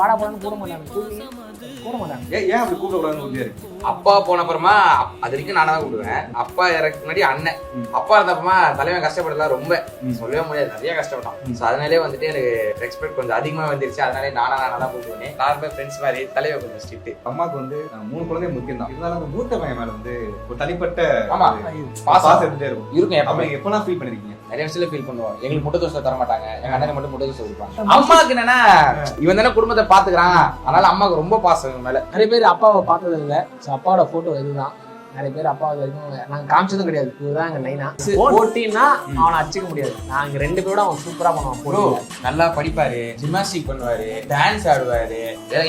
வாடா போடான்னு கூட மாட்டாங்க. ஏன் அப்படி கூப்பிடக்கூடாதுன்னு உறுதியா இருக்கு? அப்பா போன அப்புறமா அது வரைக்கும் நானா தான் கூப்பிடுவேன். அப்பா இறக்கு முன்னாடி அண்ணன். அப்பா இருந்தப்பமா தலைவன் கஷ்டப்படலாம் ரொம்ப சொல்லவே முடியாது, நிறைய கஷ்டப்பட்டான். ஸோ அதனாலே வந்துட்டு எனக்கு ரெஸ்பெக்ட் கொஞ்சம் அதிகமா வந்துருச்சு. அதனாலே நானா தான் கூப்பிடுவேன். நார்மல் ஃப்ரெண்ட்ஸ் மாதிரி தலைவர் கொஞ்சம் ஸ்ட்ரிக்ட். அம்மாவுக்கு வந்து 3 குழந்தை முக்கியம் தான். இருந்தாலும் அந்த மூத்த பையன் மேல வந்து ஒரு தனிப்பட்ட பாசம் இருந்துட்டே இருக்கும். அப்ப எப்பெல்லாம் ஃபீல் பண்ணிருக்கீங்க? நிறைய விஷயத்துல ஃபீல் பண்ணுவோம். எங்களுக்கு முட்டை தோசை தர மாட்டாங்க, எங்க அண்ணனுக்கு மட்டும் முட்டை தோசை கொடுப்பாங்க. அம்மாவுக்கு என்னன்னா இவன் தானே குடும்பத்தை பாத்துக்கிறான், அதனால அம்மாவுக்கு ரொம்ப பாசம் மேல. நிறைய பேர் அப்பாவை பார்த்தது இல்லை. ஸோ அப்பாவோட போட்டோ இதுதான். நிறைய பேர் அப்பாவை வரைக்கும் நாங்கள் காமிச்சதும் கிடையாது. இதுதான் எங்க நைனா. போட்டின்னா அவனை அடிச்சுக்க முடியாது. நாங்க 2 பேரோட அவன் சூப்பரா பண்ணுவான். நல்லா படிப்பாரு, ஜிம்னாஸ்டிக் பண்ணுவாரு, டான்ஸ் ஆடுவாரு.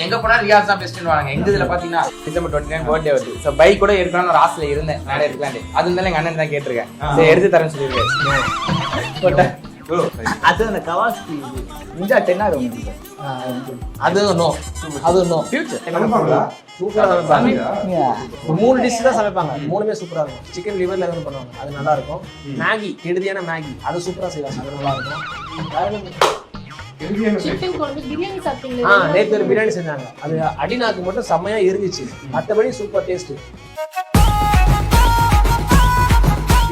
எங்க போனா ரியாஸ் தான் பெஸ்ட்னு வாங்க. எங்க இதுல பாத்தீங்கன்னா டிசம்பர் 29 பர்த்டே வருது. ஸோ பைக் கூட எடுக்கலாம்னு ஒரு ஆசையில இருந்தேன். நிறைய எடுக்கலான்னு. அது இருந்தாலும் எங்க அண்ணன் தான் கேட்டிருக்கேன். சரி எடுத்து தரேன்னு சொல்லியிருக்கேன். அது அந்த கவாஸ்கி நிஞ்சா 10 அது ஃபியூச்சர் சூப்பரா சமைப்பாங்க. 3 டிஷ் தான் சமைப்பாங்க. 3மே சூப்பரா இருக்கும். சிக்கன் லிவர்ல எதுவும் பண்ணுவாங்க, அது நல்லா இருக்கும். மேகி, கெடுதியான மேகி, அது சூப்பரா செய்வாங்க, அது நல்லா இருக்கும். நேற்று ஒரு பிரியாணி செஞ்சாங்க, அது அடிநாக்கு மட்டும் செம்மையா இருந்துச்சு. மற்றபடி சூப்பர் டேஸ்ட்.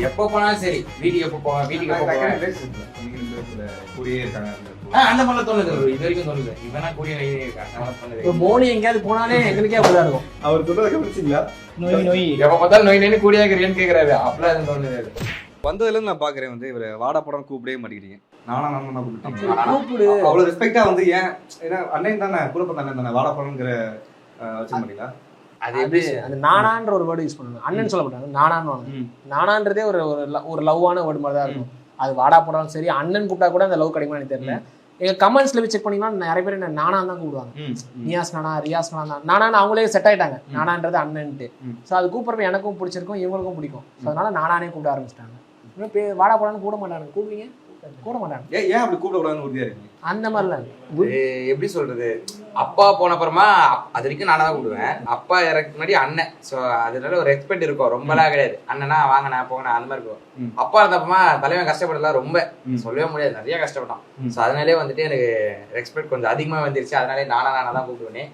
எப்போ போனாலும் சரி, வீட்டுக்கு எப்போ போவேன், வீட்டுக்கு எப்போ போவேன் கூடயே இருக்காங்க. அந்த மாதிரிலாம் தோணுது. இது வரைக்கும் தோணுது இவனா கூடிய இருக்காங்க. இப்போ மோனி எங்கேயாவது போனாலே எங்களுக்கே அப்படிதான் இருக்கும். அவர் சொல்றதை கவனிச்சிங்களா? நோய் எப்ப பார்த்தாலும் நோய் கூடியா இருக்கிறேன்னு கேக்குறாரு. அப்படிலாம் எதுவும் தோணுது. வந்ததுல இருந்து நான் பாக்குறேன் வந்து இவரை வாடா படம் கூப்பிடவே மாட்டேங்கிறீங்க. நானா கூப்பிடு அவ்வளவு ரெஸ்பெக்டா வந்து ஏன்? ஏன்னா அண்ணன் தானே, குழப்பம் தானே, வாடா படம்ங்கிற வச்சு மாட்டீங்களா? அது எப்படி அந்த நானான்ற ஒரு வேர்டு யூஸ் பண்ணுவாங்க. அண்ணன் சொல்ல மாட்டாங்க, நானான்னு. நானான்றதே ஒரு லவ்வான வேர்டு மாதிரி தான் இருக்கும். அது வாடா போடாலும் சரி, அண்ணன் கூப்பிட்டா கூட அந்த லவ் கிடைக்குமா எனக்கு தெரியல. எங்க கமெண்ட்ஸ்ல போய் செக் பண்ணீங்கன்னா நிறைய பேர் என்ன நானா தான் கூப்பிடுவாங்க. நியாஸ் நானா, ரியாஸ் நானா, நானான்னு அவங்களே செட் ஆயிட்டாங்க. நானான்றது அண்ணன்ட்டு. ஸோ அது கூப்பிடுறப்ப எனக்கும் பிடிச்சிருக்கும், இவங்களுக்கும் பிடிக்கும். ஸோ அதனால நானானே கூப்பிட ஆரம்பிச்சிட்டாங்க. வாடா போடான்னு கூட மாட்டாங்க. கூப்பிடுவீங்க கூட மாட்டாங்க. ஏன் அப்படி கூப்பிடக்கூடாதுன்னு உறுதியா இருக்கீங்க? அந்த மாதிரிலாம் எப்படி சொல்றது, அப்பா போன அப்புறமா அது வரைக்கும் நானா தான் கூப்பிடுவேன். அப்பா இறக்கு முன்னாடி அண்ணன். ஸோ அதனால ஒரு ரெஸ்பெக்ட் இருக்கும், ரொம்பலாம் கிடையாது. அண்ணனா வாங்கினா போங்கண்ணா அந்த மாதிரி இருக்கும். அப்பா இருந்தப்பமா தலைவன் கஷ்டப்படலாம் ரொம்ப சொல்லவே முடியாது, நிறைய கஷ்டப்பட்டான். ஸோ அதனாலே வந்துட்டு எனக்கு ரெஸ்பெக்ட் கொஞ்சம் அதிகமா வந்துருச்சு. அதனாலே நானா தான் கூப்பிடுவேன்.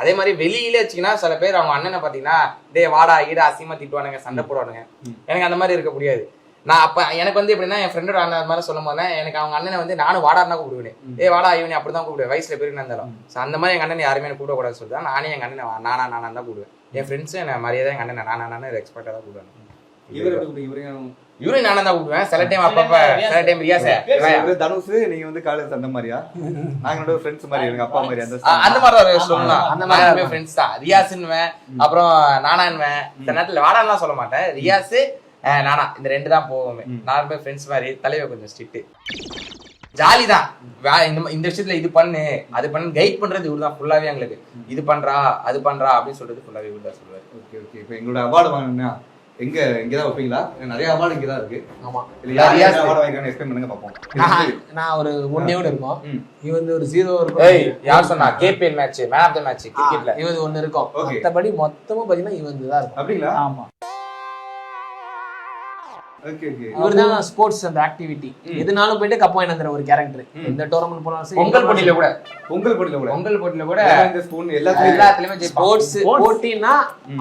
அதே மாதிரி வெளியில வச்சுக்கினா சில பேர் அவங்க அண்ணனை பாத்தீங்கன்னா டே வாடா ஈடா அசிங்கமா திட்டுவானுங்க, சண்டை போடுவானுங்க. எனக்கு அந்த மாதிரி இருக்க முடியாது. நான் அப்ப எனக்கு வந்து எப்படின்னா என் ஃப்ரெண்டோட அண்ணன் மாதிரி சொல்லும் போது எனக்கு அவங்க அண்ணனை வந்து நானும் வாடாருனா கூப்பிடுவேன். வாடா இவனி அப்படிதான் கூப்பிடுவேன், வயசுல பெருனா இருந்தாலும். ஸோ அந்த மாதிரி எங்க அண்ணன் யாருமே எனக்கு கூப்பிடக்கூடாது சொல்லிட்டு நானே எங்க அண்ணனை நானா தான் கூப்பிடுவேன். என் ஃப்ரெண்ட்ஸும் என்ன மரியாதை எங்க அண்ணனை நானா ரெஸ்பெக்டா தான் கூப்பிடுவேன். இவரையும் நானா தான் கூப்பிடுவேன். சில டைம் அப்பப்ப, சில டைம் ரியாச. தனுஷ் நீங்க வந்து காலேஜ் அந்த மாதிரியா? நாங்களோட ஃப்ரெண்ட்ஸ் மாதிரி, எங்க அப்பா மாதிரி அந்த மாதிரி சொல்லலாம். அந்த மாதிரி ஃப்ரெண்ட்ஸ் தான். ரியாஸ்ன்னுவேன், அப்புறம் நானான்வேன். சில நேரத்துல வாடான்லாம் சொல்ல மாட்டேன். ரியாஸ் நானா இந்த 2 தான் போவோமே. நார்மல் ஃப்ரெண்ட்ஸ் மாதிரி. தலைவர் கொஞ்சம் ஸ்ட்ரிக்ட், ஜாலி தான். இந்த விஷயத்துல இது பண்ணு அது பண்ணு கைட் பண்றது இவரு தான் ஃபுல்லாவே. எங்களுக்கு இது பண்றா அது பண்றா அப்படின்னு சொல்றது ஃபுல்லாவே இவரு தான் சொல்லுவாரு. Okay okay. இப்போ எங்களோட அவார்டு வாங்கினா இங்கதான் வைப்பீங்களா? நிறைய அவார்டு இங்கதான் இருக்கு. ஆமா, அவார்டு வாங்கிக்கணும் எக்ஸ்பிளைன் பண்ணுங்க பாப்போம். நான் ஒரு 1 டேவோட இருக்கும். இது வந்து ஒரு 0 இருக்கும். யார் சொன்னா? KPL match, man of the match கிரிக்கெட்ல இது 1 இருக்கும். மத்தபடி மொத்தமா பாத்தீங்கன்னா இவன் தான் இருக்கும். அப்படிங்களா? ஆமா. Okay okay. இவர்தான் ஸ்போர்ட்ஸ் அந்த ஆக்டிவிட்டி எதுனாலும் போயிட்டு கப் வாங்கிற ஒரு கேரக்டர். இந்த டோர்னமெண்ட் போனாலும் சரி, பொங்கல் போட்டியில கூட இந்த ஸ்பூன் எல்லாத்துலயுமே ஸ்போர்ட்ஸ் போட்டினா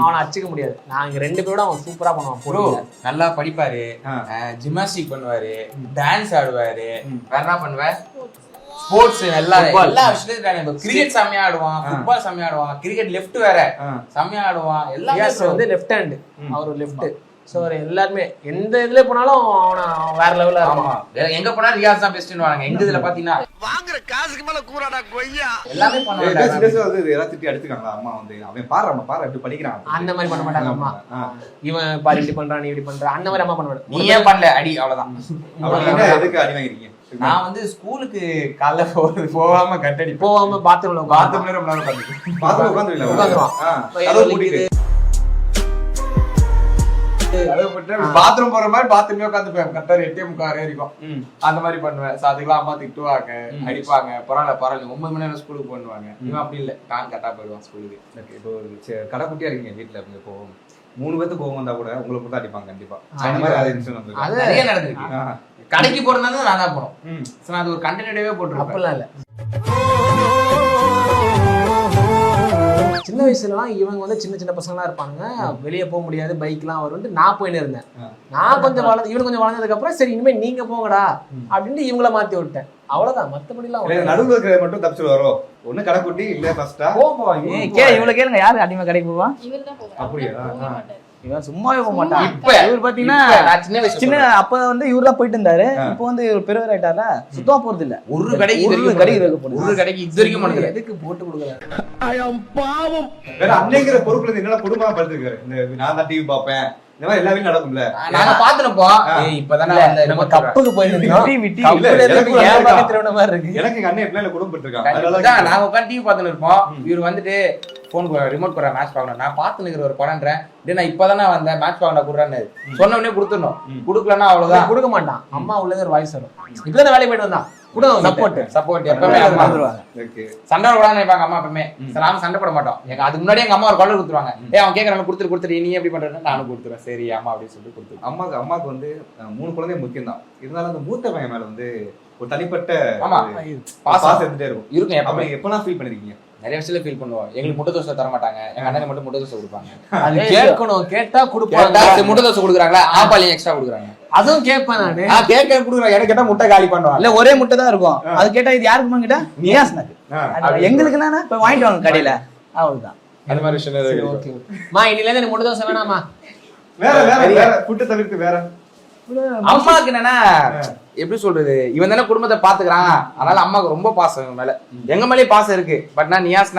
அவனை அடிச்சுக்க முடியாது. நாங்க 2 பேரோட அவன் சூப்பரா பண்ணுவான். நல்லா படிப்பாரு, ஜிம்னாஸ்டிக் பண்ணுவாரு, டான்ஸ் ஆடுவாரு, வேற என்ன பண்ணுவார், ஸ்போர்ட்ஸ் எல்லா விஷயத்தையும். கிரிக்கெட் செம்மையா ஆடுவான், ஃபுட்பால் செம்மையா ஆடுவான், கிரிக்கெட் லெஃப்ட் வேற செம்மையா ஆடுவான். எல்லாமே வந்து லெஃப்ட் ஹேண்ட், அவர் லெஃப்ட். சோ எல்லாருமே எந்த இதுல போனாலும் அவன வேற லெவல்ல இருப்பான். எங்க போனா ரியாஸ் தான் பெஸ்ட்னு வாங்க. எங்க இதுல பாத்தீங்கன்னா வாங்குற காசுக்கு மேல கூறாடா கொய்யா எல்லாமே பண்ணுவாங்க. எல்லாம் திட்டி அடிச்சுக்காங்களா அம்மா வந்து? அவன் பாரு எப்படி படிக்கிறான் அந்த மாதிரி பண்ண மாட்டாங்க அம்மா. இவன் பாரு இப்படி பண்றான், நீ இப்படி பண்ற அந்த மாதிரி அம்மா பண்ண மாட்டாங்க. நீ ஏன் பண்ணல அடி, அவ்வளவுதான். எதுக்கு அடி வாங்கிருக்கீங்க? நான் வந்து ஸ்கூலுக்கு காலைல போகாம கட்டடி போகாம பாத்ரூம்ல உட்காந்துருவான். பாத்ரூம் போற மாதிரி பாத்ரூமே உட்காந்துப்பேன். கரெக்டா 8:45 வரைக்கும் அந்த மாதிரி பண்ணுவேன். அதுக்கெல்லாம் அம்மா திட்டுவாங்க, அடிப்பாங்க. பரவாயில்ல 9 மணி நேரம் ஸ்கூலுக்கு பண்ணுவாங்க. இவன் அப்படி இல்லை, டான் கரெக்டா போயிடுவான் ஸ்கூலுக்கு. இப்போ கடைக்குட்டியா இருக்கீங்க வீட்டுல, இப்போ 3 பேருக்கு கோவம் வந்தா கூட உங்களை கூட அடிப்பாங்க கண்டிப்பா. அந்த மாதிரி அது நிறைய நடந்திருக்கு. கடைக்கு போறதுனால நான் தான் போனோம். அது ஒரு கண்டினியூவே போட்டுருப்பேன். அப்பெல்லாம் இல்ல. வயசுலலாம் இவங்க வந்து சின்ன சின்ன பசங்களா இருப்பாங்க, வெளியே போக முடியாது, பைக்லாம் வரும்ட்டு நான் போயின்னு இருந்தேன். நான் கொஞ்சம் வளர்ந்து இவனு கொஞ்சம் வளர்ந்ததுக்கு அப்புறம் சரி இனிமே நீங்க போங்கடா அப்படின்ட்டு இவங்கள மாத்தி விட்டேன். அவ்வளவுதான், மத்தபடிலாம் நடுவில் இருக்கிற மட்டும் தப்பிச்சு வரும். ஒண்ணு கடைக்குட்டி இல்ல ஃபர்ஸ்டா இவ்வளவு கேளுங்க, யாரு அதிகமா கடைக்கு போவா? அப்படியா? இவன் சும்மாவே போக மாட்டான். இப்ப இவர் பாத்தீங்கன்னா நான் சின்ன வயசு சின்ன அப்ப வந்து இவர்லாம் போயிட்டு இருந்தாரு. இப்போ வந்து இவர் பெரியவர் ஆயிட்டாரா, சுத்தமா போறது இல்ல. ஒரு கடைக்கு இது வரைக்கும் கடைக்கு வைக்க போறது. ஒரு கடைக்கு இது வரைக்கும் போனது எதுக்கு போட்டு கொடுக்குறாரு? வேற அன்னைங்கிற பொறுப்புல இருந்து என்னெல்லாம் குடும்பமா படுத்திருக்காரு. இந்த நான் தான் டிவி பாப்பேன், இந்த மாதிரி எல்லா வீட்லயும் நடக்கும்ல. நாங்க பாத்துனப்போ இப்பதானே நம்ம கப்புக்கு போயிருந்தோம். விட்டி எனக்கு எங்க அண்ணன் எப்படிலாம் குடும்பம் பட்டிருக்காங்க. நாங்க உட்காந்து டிவி பாத்துன்னு இருப்போம். இவர் வந்துட்டு போனுக்கு ரிமோட் கூட மேட்ச் பார்க்கணும். நான் பாத்து நிக்கிற ஒரு படம்ன்றேன். நான் இப்பதானே வந்தேன், மேட்ச் பார்க்கணும் குடுறான்னு சொன்ன உடனே கொடுத்துடணும். குடுக்கலன்னா அவ்வளவுதான், கொடுக்க மாட்டான். அம்மா உள்ள ஒரு வாய்ஸ் வரும், இப்பதான் வேலைக்கு போயிட்டு வந்தான் கூட சப்போர்ட் எப்பவுமே சண்டை போடான்னு நினைப்பாங்க அம்மா. எப்பவுமே நாம சண்டை போட மாட்டோம். அதுக்கு முன்னாடி எங்க அம்மா ஒரு குரல் கொடுத்துருவாங்க. அவன் கேட்கறாங்க கொடுத்துரு நீ எப்படி பண்றேன்னு நானும் கொடுத்துருவேன். சரி அம்மா அப்படின்னு சொல்லிட்டு கொடுத்துரு. அம்மாக்கு வந்து 3 குழந்தை முக்கியம் தான். இருந்தாலும் அந்த மூத்த பையன் மேல வந்து ஒரு தனிப்பட்ட பாசம் இருந்துட்டே இருக்கும். அப்ப நீங்க எப்பெல்லாம் ஃபீல் பண்ணிருக்கீங்க? நிறைய விஷயத்துல ஃபீல் பண்ணுவோம். எங்களுக்கு முட்டை தோசை தர மாட்டாங்க, எங்க அண்ணனுக்கு மட்டும் முட்டை தோசை கொடுப்பாங்க. அது கேட்கணும், கேட்டா கொடுப்பாங்க. முட்டை தோசை கொடுக்குறாங்களா, ஆப்பாலையும் எக்ஸ்ட்ரா கொடுக்குறாங்க. அதுவும் கேட்பேன் நானு. கேட்க கொடுக்குறாங்க. எனக்கு கேட்டா முட்டை காலி பண்ணுவாங்க. இல்ல ஒரே முட்டை தான் இருக்கும். அது கேட்டா இது யாருக்குமா கேட்டா நியாஸ்னக்கு. எங்களுக்கு என்னன்னா போய் வாங்கிட்டு வாங்க கடையில, அவ்வளவுதான். அந்த மாதிரி விஷயம். ஓகே மா, இன்னில இருந்து எனக்கு முட்டை தோசை வேணாமா? வேற ஃபுட் தவிர்த்து வேற அம்மாக்கு என்னன்னா எப்படி சொல்றது, இவன் தானே குடும்பத்தை பாத்துக்கிறான். அதனால அம்மாவுக்கு ரொம்ப பாசம் இவன் மேல. எங்க மேலேயே பாசம் இருக்கு. பட் நான் நியாஸ்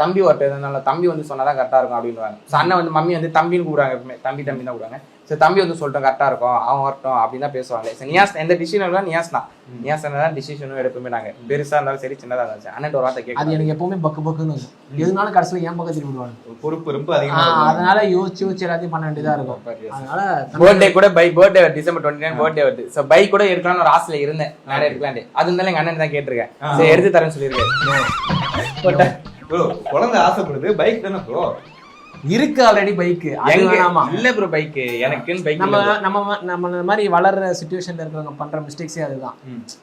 தம்பி வரட்டதுனால தம்பி வந்து சொன்னாதான் கரெக்டா இருக்கும் அப்படின்னு. அண்ணன் வந்து மம்மி வந்து தம்பின்னு கூப்பிடுறாங்க. எப்பவுமே தம்பி தான் கூப்பிடுறாங்க. சரி தம்பி வந்து சொல்லிட்டோம் கரெக்டா இருக்கும், அவன் வரட்டும் அப்படின்னு தான் பேசுவாங்க. சரி நியாஸ் எந்த டிசிஷன் நியாஸ் தான் டிசிஷனும் எடுப்போமே. நாங்க பெருசா இருந்தாலும் சரி சின்னதா இருந்தாலும் அண்ணன் ஒரு வார்த்தை கேட்க அது எனக்கு எப்பவுமே பக்குன்னு எதுனாலும் கடைசியில என் பக்கம் திரும்பி விடுவாங்க. பொறுப்பு ரொம்ப அதிகமா. அதனால யோசிச்சு எல்லாத்தையும் பண்ண வேண்டியதா இருக்கும். அதனால பர்த்டே கூட பர்த்டே December 29 பர்த்டே வருது. சோ பைக் கூட எடுக்கலாம்னு ஒரு ஆசையில இருந்தேன். நிறைய எடுக்கலாம்னு. அது இருந்தாலும் எங்க அண்ணன் தான் கேட்டிருக்கேன். சரி எடுத்து தரேன்னு சொல்லியிருக்கேன். குழந்தை ஆசைப்படுது பைக் தானே ப்ரோ இருக்கு ஆல்ரெடி பைக். இல்ல ப்ரோ பைக் எனக்குன்னு பைக். நம்ம மாதிரி வளர்ற சிச்சுவேஷன்ல இருக்கிறவங்க பண்ற மிஸ்டேக்ஸே அதுதான்.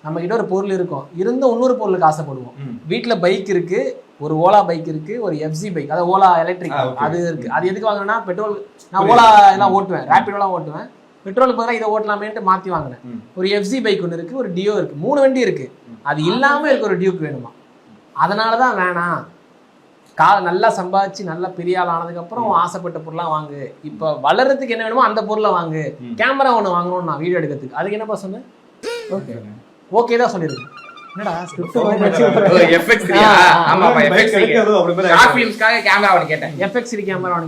நம்ம கிட்ட ஒரு பொருள் இருக்கும், இருந்தும் இன்னொரு பொருளுக்கு ஆசைப்படுவோம். வீட்டுல பைக் இருக்கு, ஒரு ஓலா பைக் இருக்கு, ஒரு எஃப்சி பைக், அதாவது ஓலா எலக்ட்ரிக் அது இருக்கு. அது எதுக்கு வாங்கினா பெட்ரோல், நான் ஓலா எல்லாம் ஓட்டுவேன், ரேபிடோலாம் ஓட்டுவேன். பெட்ரோலுக்கு பதிலாக இதை ஓட்டலாமேன்ட்டு மாத்தி வாங்கினேன். ஒரு எஃப்சி பைக் ஒன்று இருக்கு, ஒரு டியோ இருக்கு, 3 வண்டி இருக்கு. அது இல்லாம இருக்கு ஒரு டியூக் வேணுமா. அதனாலதான் வேணாம். நல்லா சம்பாதிச்சு நல்லா பெரிய ஆள் ஆனதுக்கு அப்புறம் ஆசைப்பட்ட பொருளா வாங்கு. இப்ப வளர்றதுக்கு என்ன வேணுமோ அந்த பொருளை வாங்கு. கேமரா ஒண்ணு வாங்கணும் நான் வீடியோ எடுக்கிறதுக்கு. அதுக்கு என்னப்பா சொன்னேன்? ஓகே தான் சொல்லிருக்கேன். என்னடா FX3 கேமரா அவனு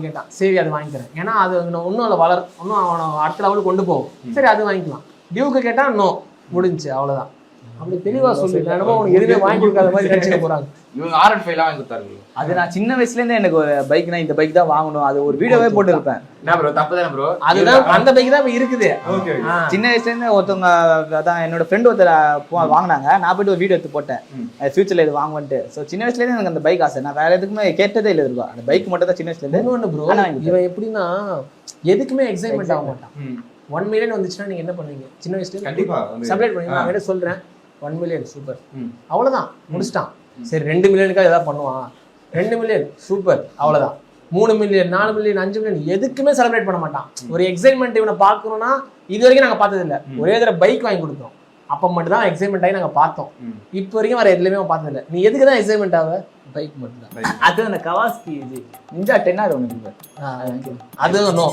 கேட்டான். சரி அது வாங்கிக்கிறேன், ஏன்னா அது இன்னும் அதை இன்னும் அவனை அடுத்த லெவலுக்கு கொண்டு போகும். சரி அது வாங்கிக்கலாம். டியூக்கு கேட்டா நோ, முடிஞ்சு அவ்வளவுதான். அப்படி தெளிவா சொல்லிட்டேன். உனக்கு எதுவுமே வாங்கி கொடுக்காத மாதிரி நினைச்சுக்க போறாங்க. இவங்க R15 வாங்கி கொடுத்தாரு. அது நான் சின்ன வயசுல இருந்தே எனக்கு ஒரு பைக்னா இந்த பைக் தான் வாங்கணும், அது ஒரு வீடியோவே போட்டு இருப்பேன். என்ன ப்ரோ தப்பு தானே ப்ரோ? அதுதான் அந்த பைக் தான் இருக்குது. சின்ன வயசுல இருந்து ஒருத்தவங்க அதான் என்னோட ஃப்ரெண்ட் ஒருத்தர் வாங்கினாங்க. நான் போயிட்டு ஒரு வீடியோ எடுத்து போட்டேன், ஃபியூச்சர்ல இது வாங்குவேன்ட்டு. ஸோ சின்ன வயசுல இருந்து எனக்கு அந்த பைக் ஆசை. நான் வேற எதுக்குமே கேட்டதே இல்லை இருக்கும். அந்த பைக் மட்டும் தான் சின்ன வயசுல இருந்து. இன்னொன்று ப்ரோ, இவன் எப்படின்னா எதுக்குமே எக்ஸைட்மெண்ட் ஆக மாட்டான். 1 மில்லியன் வந்துச்சுன்னா நீங்க என்ன பண்ணுவீங்க? சின்ன வயசுல கண்டிப்பா செலிப்ரேட் பண்ணுவீங்க. நான் என்ன சொல்றேன், 1 மில்லியன் சூப்பர், அவ்வளவுதான் முடிச்சிட்டான். சரி 2 மில்லியனுக்காக ஏதாவது பண்ணுவான். 2 மில்லியன் சூப்பர், அவ்வளவுதான். 3 மில்லியன் 4 மில்லியன் 5 மில்லியன் எதுக்குமே செலிப்ரேட் பண்ண மாட்டான். ஒரு எக்ஸைட்மெண்ட் இவனை பார்க்கணும்னா இது வரைக்கும் நாங்க பார்த்தது இல்லை. ஒரே தடவை பைக் வாங்கி கொடுத்தோம், அப்ப மட்டும் தான் எக்ஸைட்மெண்ட் ஆகி நாங்க பார்த்தோம். இப்போ வரைக்கும் வேற எதுலையுமே பார்த்தது இல்லை. நீ எதுக்கு தான் எக்ஸைட்மெண்ட் ஆக? பைக் மட்டும் தான். அது அந்த கவாஸ்கி இது நிஞ்சா 10 அது ஒன்று. அது நோ,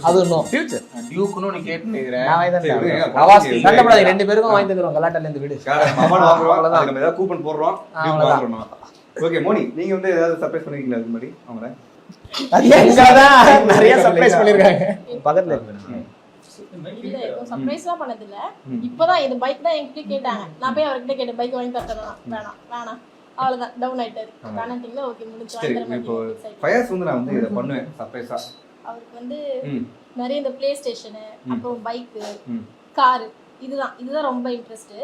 அது நோ. ஃபியூச்சர் டியூக்னு நீ கேட்கிறேன். நான் வாங்கி தான் கவாஸ்கி கண்டப்படாது. 2 பேருக்கும் வாங்கி தந்துருவோம் கலாட்டால இருந்து வீடு. அவ்வளவுதான். நம்ம ஏதாவது கூப்பன் போடுறோம். ஓகே மோனி, நீங்க வந்து ஏதாவது சர்ப்ரைஸ் பண்ணிருக்கீங்களா அதுக்கு முன்னாடி? அவங்கள நிறைய சர்ப்ரைஸ் பண்ணிருக்காங்க. பக்கத்துல இருக்கு. இல்ல சர்ப்ரைஸ்லாம் பண்ணது இல்ல. இப்பதான் இது பைக் தான் என்கிட்ட கேட்டாங்க. நான் போய் அவர்கிட்ட கேட்டேன் பைக் வாங்கி தரணும். வேணாம் அவ்வளவுதான், டவுன் ஆயிட்டாரு. வேணாட்டீங்களா? ஓகே முடிஞ்சு வாங்கி தர இப்போ ஃபயர்ஸ் வந்து நான் வந்து இத பண்ணுவேன் சர்ப்ரைஸா. அவருக்கு வந்து நிறைய இந்த பிளே ஸ்டேஷன், அப்புறம் பைக், கார், இதுதான் ரொம்ப இன்ட்ரெஸ்ட்.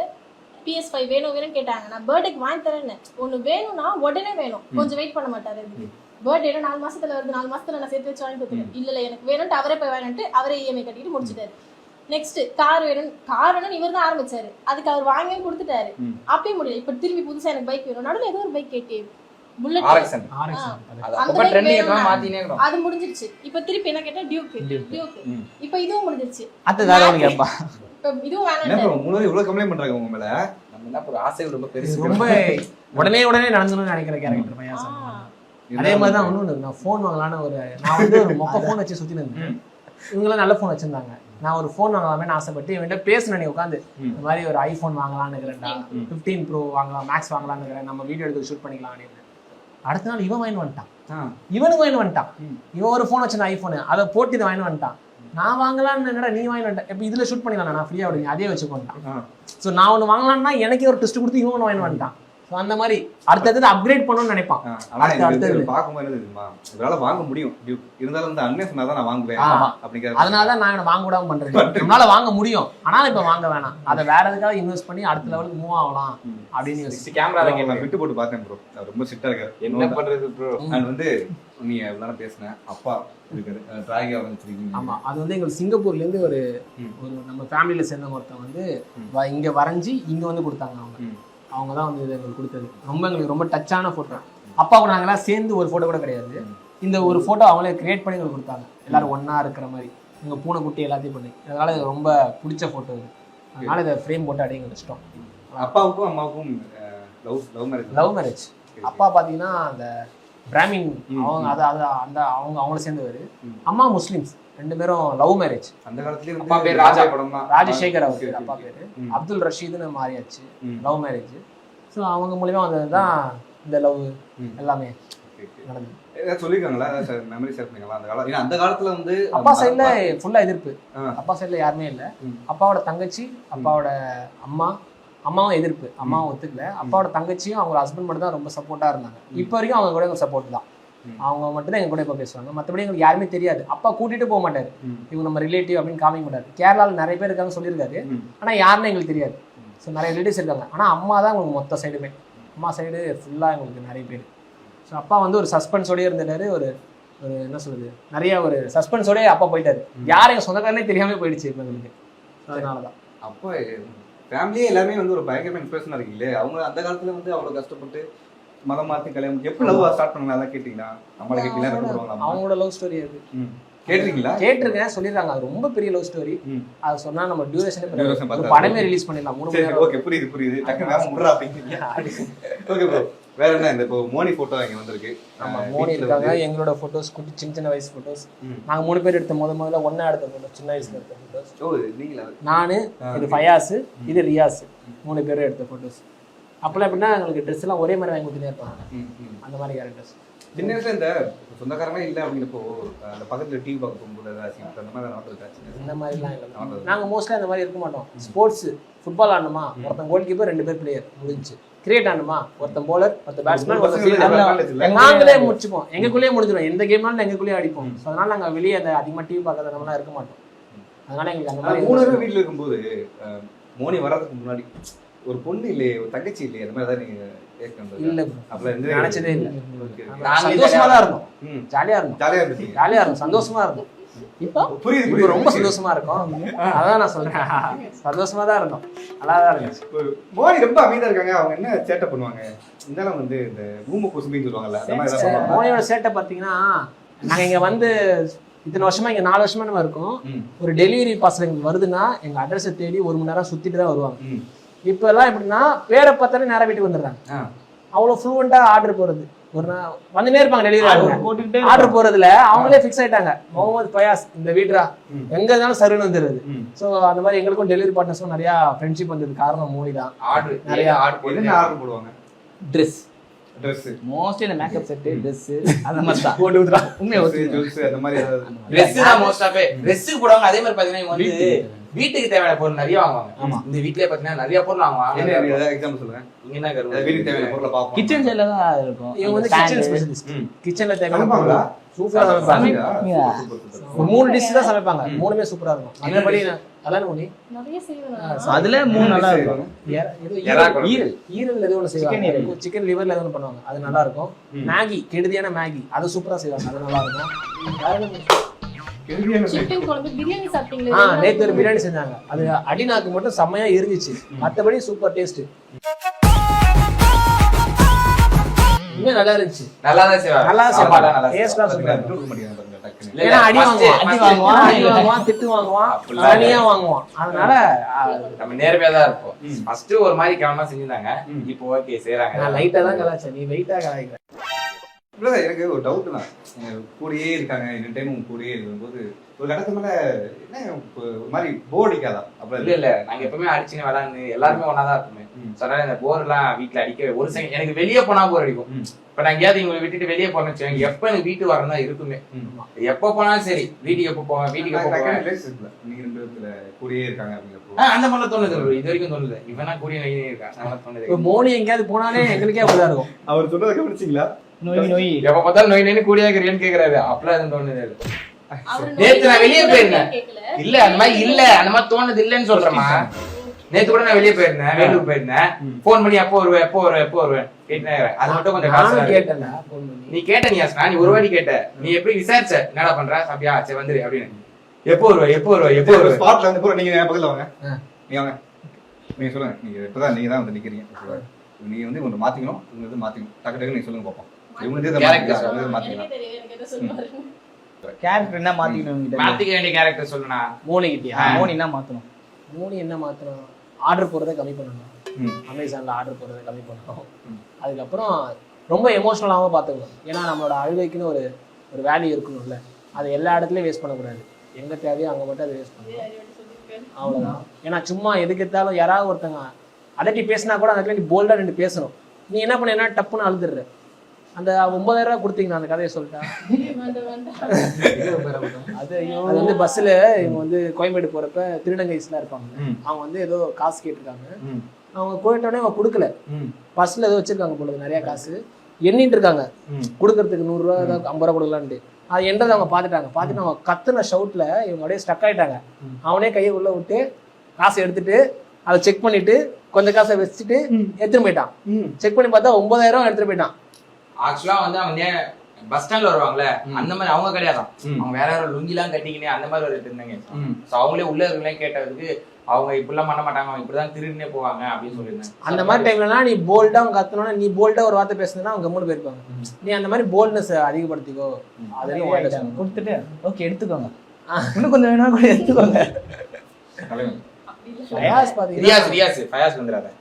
PS5 வேணும்னு கேட்டாங்க. நான் பர்த்டேக்கு வாங்கி தரேன்னு. ஒண்ணு வேணும்னா உடனே வேணும், கொஞ்சம் வெயிட் பண்ண மாட்டாரு. பர்த்டே 4 மாசத்துல வருது, 4 மாசத்துல நான் சேர்த்து வச்சு வாங்கி கொடுத்துருவேன். இல்ல எனக்கு வேணும்ட்டு அவரே போய் வாங்கிட்டு அவரே EMI கட்டிட்டு முடிச்சுட்டாரு. நெக்ஸ்ட் கார் வேணும்னு இவர் தான் ஆரம்பிச்சாரு. அதுக்கு அவர் வாங்கி கொடுத்துட்டாரு. அப்பயும் முடியல. இப்ப திரும்பி புதுசா எனக்கு பைக் வேணும். நடுவில் ஏதோ ஒரு பைக் கேட்டே புல்லட் ஆர்எக்ஸ்என் அது அப்ப ட்ரெண்டிங் ஏத்தமா மாத்தினே இருக்கோம். அது முடிஞ்சிருச்சு. இப்போ திருப்பி என்ன கேட்டா டியூக். இப்போ இதுவும் முடிஞ்சிருச்சு. அது வேற ஒன்று கேட்பா. இப்போ இதுவும் என்ன வேணாம். bro, முன்னாடி இவ்வளவு கம்ப்ளைண்ட் பண்றாங்க உங்க மேல. நம்ம என்ன ஒரு ஆசைகள் ரொம்ப பெருசு. ரொம்ப உடனே நடந்துன்னு நினைக்கிற கேரக்டர் பையாஸ். அதே மாதிரி தான் ஒன்று நான் ஃபோன் வாங்கலான்னு நான் வந்து ஒரு மொக்க ஃபோன் வச்சு சுற்றி இருந்தேன். இவங்களாம் நல்ல ஃபோன் வச்சிருந்தாங்க. நான் ஒரு ஃபோன் வாங்கலாமே ஆசைப்பட்டு இவன்கிட்ட பேசினேன். நீ உட்காந்து இந்த மாதிரி ஒரு ஐஃபோன் வாங்கலான்னு இருக்கிறேன்டா, 15 Pro வாங்கலாம், மேக்ஸ் வாங்கலான்னு இருக்கிறேன், நம்ம வீடியோ எடுத்து ஷூட் பண்ணிக்கலாம் அப்படின்னு. அடுத்த நாள் இவன் வாங்கி வந்துட்டான், இவனுக்கு வாங்கி வந்துட்டான். இவன் ஒரு ஃபோன் வச்சிருந்தான் ஐஃபோனு, அதை போட்டு இதை வாங்கி வந்துட்டான். நான் வாங்கலான்னு என்னடா நீ வாங்கி வந்துட்டேன், இப்போ இதில் ஷூட் பண்ணிக்கலாம் நான் ஃப்ரீயாக விடுங்க, அதே வச்சு கொண்டான். ஸோ நான் ஒன்று வாங்கலான்னா எனக்கே ஒரு டெஸ்ட் கொடுத்து இவன் ஒன்று வாங்கி வந்துட்டான். ஸோ அந்த மாதிரி அடுத்தது அப்கிரேட் பண்ணணும்னு நினைப்பான். பார்க்கும்போது என்ன தெரியுமா, இவரால வாங்க முடியும் இருந்தாலும் இந்த அண்ணன் சொன்னாதான் நான் வாங்குவேன் அப்படிங்கிற. அதனால தான் நான் வாங்க விடாம பண்றேன். நம்மளால வாங்க முடியும், ஆனாலும் இப்ப வாங்க வேணாம், அதை வேற எதுக்காக இன்வெஸ்ட் பண்ணி அடுத்த லெவலுக்கு மூவ் ஆகலாம் அப்படின்னு. கேமரா விட்டு போட்டு பார்த்தேன் ப்ரோ, ரொம்ப ஸ்ட்ரிக்டா இருக்காரு. என்ன பண்றது ப்ரோ? நான் வந்து நீ எவ்வளவு பேசினேன், அப்பா இருக்காரு, டிராகி ஆரம்பிச்சிருக்கீங்க. ஆமா, அது வந்து எங்களுக்கு சிங்கப்பூர்ல இருந்து ஒரு நம்ம ஃபேமிலியில சேர்ந்த ஒருத்தன் வந்து இங்க வரைஞ்சி இங்க வந்து கொடுத்தாங்க. அவங்க தான் வந்து இது எங்களுக்கு கொடுத்தது. ரொம்ப எங்களுக்கு ரொம்ப டச்சான ஃபோட்டோ. அப்பாவுக்கு நாங்களாம் சேர்ந்து ஒரு ஃபோட்டோ கூட கிடையாது. இந்த ஒரு ஃபோட்டோ அவங்களே கிரியேட் பண்ணி எங்களுக்கு கொடுத்தாங்க, எல்லாரும் ஒன்னா இருக்கிற மாதிரி, எங்கள் பூனைக்குட்டி எல்லாத்தையும் பண்ணி. அதனால இது ரொம்ப பிடிச்ச ஃபோட்டோ இது. அதனால இதை ஃப்ரேம் போட்டு அப்படியே எங்களுக்கு இஷ்டம். அப்பாவுக்கும் அம்மாவுக்கும் லவ் மேரேஜ். அப்பா பார்த்தீங்கன்னா அந்த பிராமின், அவங்க அவங்கள சேர்ந்தவர். அம்மா முஸ்லிம்ஸ், ரெண்டு பேரும் லவ் மேரேஜ். அந்த காலத்துலயே அப்பா பேர் ராஜா படம் தான், ராஜசேகர் அவர் அப்பா பேரு. அப்துல் ரஷீதுன்னு மாறியாச்சு, லவ் மேரேஜ். ஸோ அவங்க மூலியமா வந்தது தான் இந்த லவ் எல்லாமே நடந்தது. ஏதாவது சொல்லிருக்காங்களா, மெமரி ஷேர் பண்ணீங்களா அந்த காலம்? ஏன்னா அந்த காலத்துல வந்து அப்பா சைட்ல ஃபுல்லா எதிர்ப்பு. அப்பா சைட்ல யாருமே இல்லை. அப்பாவோட தங்கச்சி, அப்பாவோட அம்மாவும் எதிர்ப்பு, அம்மாவும் ஒத்துக்கல. அப்பாவோட தங்கச்சியும் அவங்க ஹஸ்பண்ட் மட்டும் தான் ரொம்ப சப்போர்ட்டா இருந்தாங்க. இப்போ வரைக்கும் அவங்க கூட எங்களுக்கு சப்போர்ட் தான். அவங்க மட்டும் தான் எங்க கூட இப்போ பேசுவாங்க. மற்றபடி எங்களுக்கு யாருமே தெரியாது. அப்பா கூட்டிட்டு போக மாட்டாரு, இவங்க நம்ம ரிலேட்டிவ் அப்படின்னு காமிக்க மாட்டாரு. கேரளாவில் நிறைய பேர் இருக்காங்க சொல்லியிருக்காரு, ஆனால் யாருன்னு எங்களுக்கு தெரியாது. ஸோ நிறைய ரிலேட்டிவ்ஸ் இருக்காங்க, ஆனால் அம்மா தான் உங்களுக்கு மொத்த சைடுமே. அம்மா சைடு ஃபுல்லாக எங்களுக்கு நிறைய பேர். ஸோ அப்பா வந்து ஒரு சஸ்பென்ஸோடய இருந்துட்டாரு. ஒரு என்ன சொல்றது, நிறைய ஒரு சஸ்பென்ஸோடய அப்பா போயிட்டாரு. யாரும் எங்கள் சொந்தக்காரனே தெரியாமல் போயிடுச்சு இப்போ எங்களுக்கு. அதனால தான் அப்போ ஃபேமிலியே எல்லாமே வந்து ஒரு பயங்கரமாக இன்ஸ்பிரேஷனாக இருக்கீங்களே. அவங்க அந்த காலத்துல வந்து அவ்வளோ கஷ்டப்பட்டு மதம் மாற்றி கல்யாணம் எப்படி லவ் ஸ்டார்ட் பண்ணலாம், அதான் கேட்டீங்களா? நம்மள கேட்டீங்களா? அவங்களோட லவ் ஸ்டோரி அது கேட்டிருக்கீங்களா? கேட்டிருக்கேன், சொல்லிடுறாங்க. அது ரொம்ப பெரிய லவ் ஸ்டோரி. அது சொன்னா நம்ம டியூரேஷன் படமே ரிலீஸ் பண்ணிடலாம். 3 மணி நேரம். ஓகே, புரியுது. டக்குனு வேற முடுறா அப்படிங்க. ஓகே ப்ரோ, வேற என்ன? இந்த இப்போ மோனி போட்டோ இங்க வந்திருக்கு. ஆமா, மோனி இருக்காங்க. எங்களோட போட்டோஸ், குட்டி சின்ன வயசு போட்டோஸ். நாங்க 3 பேர் எடுத்த முதல்ல ஒண்ணா எடுத்த போட்டோ, சின்ன வயசுல எடுத்த போட்டோஸ். ஓ, நீங்களா? நானு, இது ஃபயாஸ், இது ரியாஸ், 3 பேரும் எடுத்த போட்டோஸ். அப்பெல்லாம் எப்படின்னா எங்களுக்கு ட்ரெஸ் எல்லாம் ஒரே மாதிரி வாங்கி கொடுத்துட்டே இருப்பாங்க. அந்த மாதிரி கேரக்டர்ஸ். சின்ன வயசுல இந்த சொந்தக்காரங்களே இல்லை அப்படின்னப்போ அந்த பக்கத்துல டிவி பார்க்க போகும்போது அந்த மாதிரி நடந்துருக்காச்சு. இந்த மாதிரிலாம் இல்லை. நாங்கள் மோஸ்ட்லி அந்த மாதிரி இருக்க மாட்டோம். ஸ்போர்ட்ஸ், ஃபுட்பால் ஆடணுமா, ஒருத்தன் கோல் கீப்பர், 2 பேர் பிளேயர், முடிஞ்சு. கிரிக்கெட் ஆடணுமா, ஒருத்தன் போலர், ஒருத்தன் பேட்ஸ்மேன், நாங்களே முடிச்சுப்போம். எங்களுக்குள்ளேயே முடிஞ்சிடும். எந்த கேம்னாலும் எங்களுக்குள்ளேயே அடிப்போம். ஸோ அதனால நாங்கள் வெளியே அந்த அதிகமாக டிவி பார்க்கறது நம்மளாம் இருக்க மாட்டோம். அதனால எங்களுக்கு அந்த மாதிரி 3 பேர் வீட்டில் இருக்கும்போது மோனி வர்றதுக்கு முன்னாடி ஒரு பொண்ணு இல்லையே, ஒரு தங்கச்சி இல்லையே, அந்த மாதிரி தான் நீங்க இல்ல நினைச்சதே இல்ல. சந்தோஷமா தான் இருந்தோம், ஜாலியா இருந்தோம், சந்தோஷமா இருந்தோம். இப்போ புரியுது, ரொம்ப சந்தோஷமா இருக்கும். அதான் நான் சொல்றேன், சந்தோஷமா தான் இருந்தோம், நல்லா தான் இருந்துச்சு. மோனி ரொம்ப அமைதியா இருக்காங்க. அவங்க என்ன சேட்டை பண்ணுவாங்க? இருந்தாலும் வந்து இந்த பூம குசுமின்னு சொல்லுவாங்கல்ல, அந்த மாதிரி மோனியோட சேட்டை பாத்தீங்கன்னா, நாங்க இங்க வந்து இத்தனை வருஷமா இங்க 4 வருஷமா நம்ம இருக்கோம். ஒரு டெலிவரி பார்சல் எங்களுக்கு வருதுன்னா எங்க அட்ரஸை தேடி 1 மணி நேரம் சுத்திட்டு தான் வருவாங்க. இப்ப எல்லாம் எப்படின்னா பேரை பார்த்தாலே நேரம் வீட்டுக்கு வந்துடுறாங்க. அவ்வளவு ஃப்ளூவெண்டா ஆர்டர் போறது. ஒரு நாள் வந்துட்டே இருப்பாங்க டெலிவரி ஆர்டர் போறதுல அவங்களே ஃபிக்ஸ் ஆயிட்டாங்க. முகமது ஃபயாஸ் இந்த வீட்ரா, எங்க இருந்தாலும் சர்வீஸ் வந்துருது. சோ அந்த மாதிரி எங்களுக்கும் டெலிவரி பார்ட்னர்ஸும் நிறைய ஃப்ரெண்ட்ஷிப் வந்தது காரணம் மோனி தான். நிறைய ஆர்டர் போடுவாங்க. ட்ரெஸ் மோஸ்ட்லி இந்த மேக்கப் செட், ட்ரெஸ் அந்த மாதிரி தான் போட்டு விட்டுறா. உண்மையா அந்த மாதிரி ட்ரெஸ் தான் மோஸ்ட் ஆஃப் ட்ரெஸ்ஸுக்கு போடுவாங்க. அதே மாதிரி பாத்தீங்கன்னா இவங்க வந்து வீட்டுக்கு தேவையான பொருள் நிறைய வாங்குவாங்க. ஆமா, இந்த வீட்லயே பாத்தீங்கன்னா நிறைய பொருள் வாங்குவாங்க. எக்ஸாம்பிள் சொல்லுங்க. இங்க என்ன கருவு வீட்டுக்கு தேவையான பொருளை பாப்போம். கிச்சன் சைடுல தான் இருக்கும். இவங்க வந்து கிச்சன் ஸ்பெஷலிஸ்ட். கிச்சன்ல தேவையான பொருள் சூப்பரா சமைப்பாங்க. 3 டிஷ் தான் சமைப்பாங்க, 3மே சூப்பரா இருக்கும். அதேபடி அதான் மோனி நிறைய செய்வாங்க. அதுல 3 நல்லா இருக்கும். ஈரல் ஏதோ ஒன்று செய்வாங்க, சிக்கன் லிவர்ல ஏதோ ஒன்று பண்ணுவாங்க, அது நல்லா இருக்கும். மேகி, கெடுதியான மேகி, அது சூப்பரா செய்வாங்க, அது நல்லா இருக்கும். சிக்கன் குழம்பு, பிரியாணி சாப்பிட்டீங்களா? நேத்து ஒரு பிரியாணி செஞ்சாங்க, அது அடிநாக்கு மட்டும் செம்மையா இருந்துச்சு, மற்றபடி சூப்பர் டேஸ்ட். இன்னும் நல்லா இருந்துச்சு. நல்லா தான் செய்வாங்க. நல்லா சாப்பாடு செய்வாங்க. நல்லா டேஸ்டா செய்வாங்க. சொல்லுவாங்க. விட்டு கொடுக்க மாட்டேங்கிறாங்க பாருங்க டக்குன்னு. இல்ல, ஏன்னா அடி first- வாங்குவான், திட்டு வாங்குவான், அப்படிலாம் தனியா வாங்குவான். அதனால நம்ம நேர்மையா தான் இருப்போம். ஃபர்ஸ்ட் ஒரு மாதிரி கேவலமா செஞ்சிருந்தாங்க, இப்போ ஓகே செய்றாங்க. நான் லைட்டா தான் கலாச்சேன், நீ வெயிட்டா கலாய்க்கிற. இல்ல எனக்கு ஒரு டவுட் தான். கூடயே இருக்காங்க இந்த டைம் உங்க கூடயே இருக்கும்போது ஒரு கடத்து மேல என்ன ஒரு மாதிரி போர் அடிக்காதா? அப்ப இல்ல நாங்க எப்பவுமே அடிச்சுன்னு விளாண்டு எல்லாருமே ஒன்னாதான் இருப்போமே. சொன்னால இந்த போர் எல்லாம் வீட்டுல அடிக்க ஒரு செகண்ட் எனக்கு வெளியே போனா போர் அடிக்கும். இப்ப நான் எங்கேயாவது இவங்களை விட்டுட்டு வெளியே போனேன்னு வச்சுக்கோங்க, எப்ப எனக்கு வீட்டுக்கு வரணும் தான் இருக்குமே. எப்ப போனாலும் சரி, வீட்டுக்கு எப்ப போவேன், வீட்டுக்கு எப்ப போவேன். நீங்க ரெண்டு பேத்துல கூடயே இருக்காங்க அப்படிங்கிறப்போ அந்த மாதிரிலாம் தோணுது bro. இது வரைக்கும் தோணுது. இவனா கூடிய நோய் இருக்கான், அந்த மாதிரி தோணுது. இப்ப மோனி எங்கேயாவது போனாலே எங்களுக்கே அப்படிதான் இருக்கும். அவர் சொன்னதை கவனிச்சிங்களா? நோய் எப்ப பார்த்தாலும் நோய் நோய் கூடியா இருக்கிறேன்னு கேக்குறாரு. அப்பெல்லாம் எதுவும் தோணுது இல்ல. அவரு நேத்து நான் வெளியே போயிருந்தேன். கேட்கல. இல்ல அந்த மாதிரி இல்ல, அந்த மாதிரி தோணுது இல்லன்னு சொல்றேமா. நேத்து கூட நான் வெளியே போயிருந்தேன், வேலூர் போயிருந்தேன். போன் பண்ணி எப்போ வருவேன் கேட்டேன். அது மட்டும் கொஞ்சம் காசு நானும் கேட்டேன்டா phone பண்ணி. நீ கேட்ட நீ நீ ஒரு வாட்டி கேட்ட, நீ எப்படி விசாரிச்ச என்னடா பண்ற அப்படியா சரி வந்துரு அப்படின்னு. எப்போ வருவ ஸ்பாட்ல வந்து பூரா நீங்க என் பக்கத்துல வாங்க. நீங்க வாங்க, நீங்க சொல்லுங்க. நீங்க இப்பதான் நீங்க தான் வந்து நிக்கிறீங்க. நீங்க வந்து ஒன்று மாத்திக்கணும், இவங்க வந்து மாத்திக்கணும். டக்கு டக்கு நீங்க சொல்லுங்க பார்ப்போம். இவங்க வந்து மாத்திக்கலாம். எனக்கே தெரியும், எனக்கு எதை சொல்லுவாரு. கேரக்டர் என்ன மாத்திக்கணும்? மாத்திக்க வேண்டிய கேரக்டர் சொல்லுனா. மோனி கிட்டியா? மோனி என்ன மாத்தணும்? மோனி என்ன மாத்தணும்? ஆர்டர் போடுறதை கம்மி பண்ணணும். அமேசான்ல ஆர்டர் போடுறதை கம்மி பண்ணணும். அதுக்கப்புறம் ரொம்ப எமோஷனலாகவும் பார்த்துக்கணும். ஏன்னா நம்மளோட அழுகைக்குன்னு ஒரு ஒரு வேல்யூ இருக்கணும்ல, அதை எல்லா இடத்துலையும் வேஸ்ட் பண்ணக்கூடாது. எங்க தேவையோ அங்கே மட்டும் அதை வேஸ்ட் பண்ணணும். அவ்வளோதான். ஏன்னா சும்மா எதுக்கு எடுத்தாலும் யாராவது ஒருத்தங்க அதட்டி பேசினா கூட அந்த இடத்துல நீ போல்டா ரெண்டு பேசணும். நீ என்ன பண்ண டப்புன்னு அழுதுடுற. அந்த 9,000 ரூபா கொடுத்தீங்களா அந்த கதையை சொல்லிட்டா? அது வந்து பஸ்ஸில் இவங்க வந்து கோயம்பேடு போறப்ப திருநங்கைஸ்லாம் இருப்பாங்க. அவங்க வந்து ஏதோ காசு கேட்டிருக்காங்க. அவங்க போயிட்டோடனே அவங்க கொடுக்கல. பஸ்ல ஏதோ வச்சிருக்காங்க பொழுது நிறைய காசு எண்ணிட்டு இருக்காங்க. கொடுக்கறதுக்கு 100 ரூபா 50 ரூபா கொடுக்கலான்ட்டு. அது என்றதை அவங்க பார்த்துட்டு அவங்க கத்துன ஷவுட்ல இவங்க அப்படியே ஸ்டக் ஆயிட்டாங்க. அவனே கையை உள்ள விட்டு காசை எடுத்துட்டு அதை செக் பண்ணிட்டு கொஞ்சம் காசை வச்சுட்டு எடுத்துட்டு போயிட்டான். செக் பண்ணி பார்த்தா 9,000 ரூபா எடுத்துட்டு போயிட்டான். ஆக்சுவலா வந்து அவங்க பஸ் ஸ்டாண்ட்ல வருவாங்கல்ல, அந்த மாதிரி அவங்க கிடையாதான். அவங்க வேற யாரும் லுங்கி எல்லாம் கட்டிக்கினே அந்த மாதிரி ஒரு இருந்தாங்க. சோ அவங்களே உள்ள இருக்கவங்களே கேட்டதுக்கு அவங்க இப்படிலாம் பண்ண மாட்டாங்க, அவங்க இப்படிதான் திருடினே போவாங்க அப்படின்னு சொல்லியிருந்தாங்க. அந்த மாதிரி டைம்லலாம் நீ போல்டா அவங்க கத்தணும்னா, நீ போல்டா ஒரு வார்த்தை பேசுனா அவங்க கம்முன்னு போயிருப்பாங்க. நீ அந்த மாதிரி போல்ட்னஸ் அதிகப்படுத்திக்கோ. அதெல்லாம் கொடுத்துட்டு ஓகே எடுத்துக்கோங்க, இன்னும் கொஞ்சம் வேணா கூட எடுத்துக்கோங்க. ஃபயாஸ் பாத்தீங்கன்னா ஃபயாஸ் வந்துறாரு.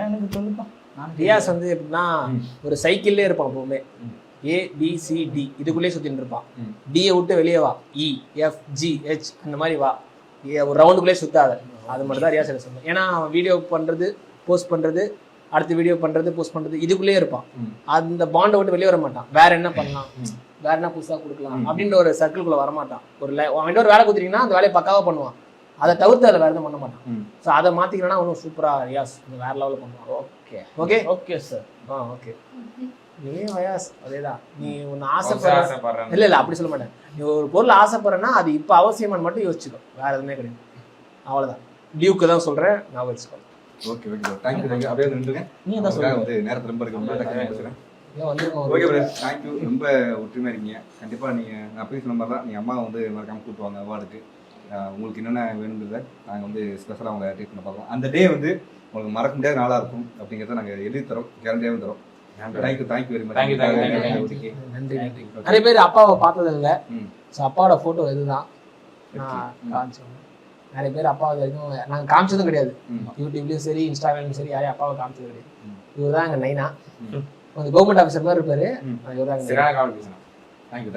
எனக்கு சொல்லுப்பா. ரியாஸ் வந்து எப்படின்னா ஒரு சைக்கிள்லே இருப்பான் எப்பவுமே. ABCD இதுக்குள்ளேயே சுத்தின்னு இருப்பான். டியை விட்டு வெளியே வா, EFGH அந்த மாதிரி வா, ஒரு ரவுண்டுக்குள்ளேயே சுத்தாத. அது மட்டும் தான் ரியாஸ் சொல்லுவான். ஏன்னா அவன் வீடியோ பண்றது, போஸ்ட் பண்றது, அடுத்த வீடியோ பண்றது, போஸ்ட் பண்றது இதுக்குள்ளேயே இருப்பான். அந்த பாண்டை விட்டு வெளியே வர மாட்டான். வேற என்ன பண்ணலாம், வேற என்ன புதுசா கொடுக்கலாம் அப்படின்ற ஒரு சர்க்கிள்குள்ள வரமாட்டான். அவன் ஒரு வேலை கொடுத்துட்டீங்கன்னா அந்த வேலையை பக்காவா பண்ணுவான். அதை தவிர்த்து அதை வேற எதுவும் பண்ண மாட்டான். ஸோ அதை மாத்திக்கணும்னா ஒன்றும் சூப்பரா ரியாஸ் வேற லெவலில் பண்ணுவான். Okay sir. ஓகே. நீ வயாஸ் அதேதான். நீ ஒன்று ஆசைப்படுற இல்ல அப்படி சொல்ல மாட்டேன். நீ ஒரு பொருள் ஆசைப்படுறேன்னா அது இப்போ அவசியமானு மட்டும் யோசிச்சுக்கோ, வேற எதுவுமே கிடையாது. அவ்வளவுதான். டியூக்கு தான் சொல்றேன், நான் வச்சுக்கோ. Okay thank you. அப்படியே நின்றுங்க. நீங்க தான் சொல்லுங்க. வந்து நேரத்துல ரொம்ப இருக்கு. வந்துருக்கோம். Okay brother, thank you. ரொம்ப ஒற்றுமையா இருக்கீங்க. கண்டிப்பா நீங்க அப்பயும் சொன்ன மாதிரி தான் நீங்க அம்மா வந்து மறக்காம கூப்பிடுவாங்க அவார்டுக்கு. உங்களுக்கு என்னென்ன வேணுங்கிறத நாங்கள் வந்து ஸ்பெஷலாக அவங்களை ட்ரீட் பண்ண பார்க்கலாம். அந்த டே வந்து உங்களுக்கு மறக்க முடியாத நாளாக இருக்கும் அப்படிங்கிறத நாங்கள் எழுதி தரோம், கேரண்டியாகவும் தரோம். Thank you very much. நன்றி. நிறைய பேர் அப்பாவை பார்த்தது இல்லை. ஸோ அப்பாவோட ஃபோட்டோ இதுதான் காமிச்சோம். நிறைய பேர் அப்பாவை வரைக்கும் நாங்கள் காமிச்சதும் கிடையாது. யூடியூப்லேயும் சரி இன்ஸ்டாகிராம்லையும் சரி யாரையும் அப்பாவை காமிச்சது கிடையாது. இவர் தான் எங்கள் நைனா, கொஞ்சம் கவர்மெண்ட் ஆஃபீஸர் மாதிரி இருப்பாரு. இவர் தான். தேங்க்யூ.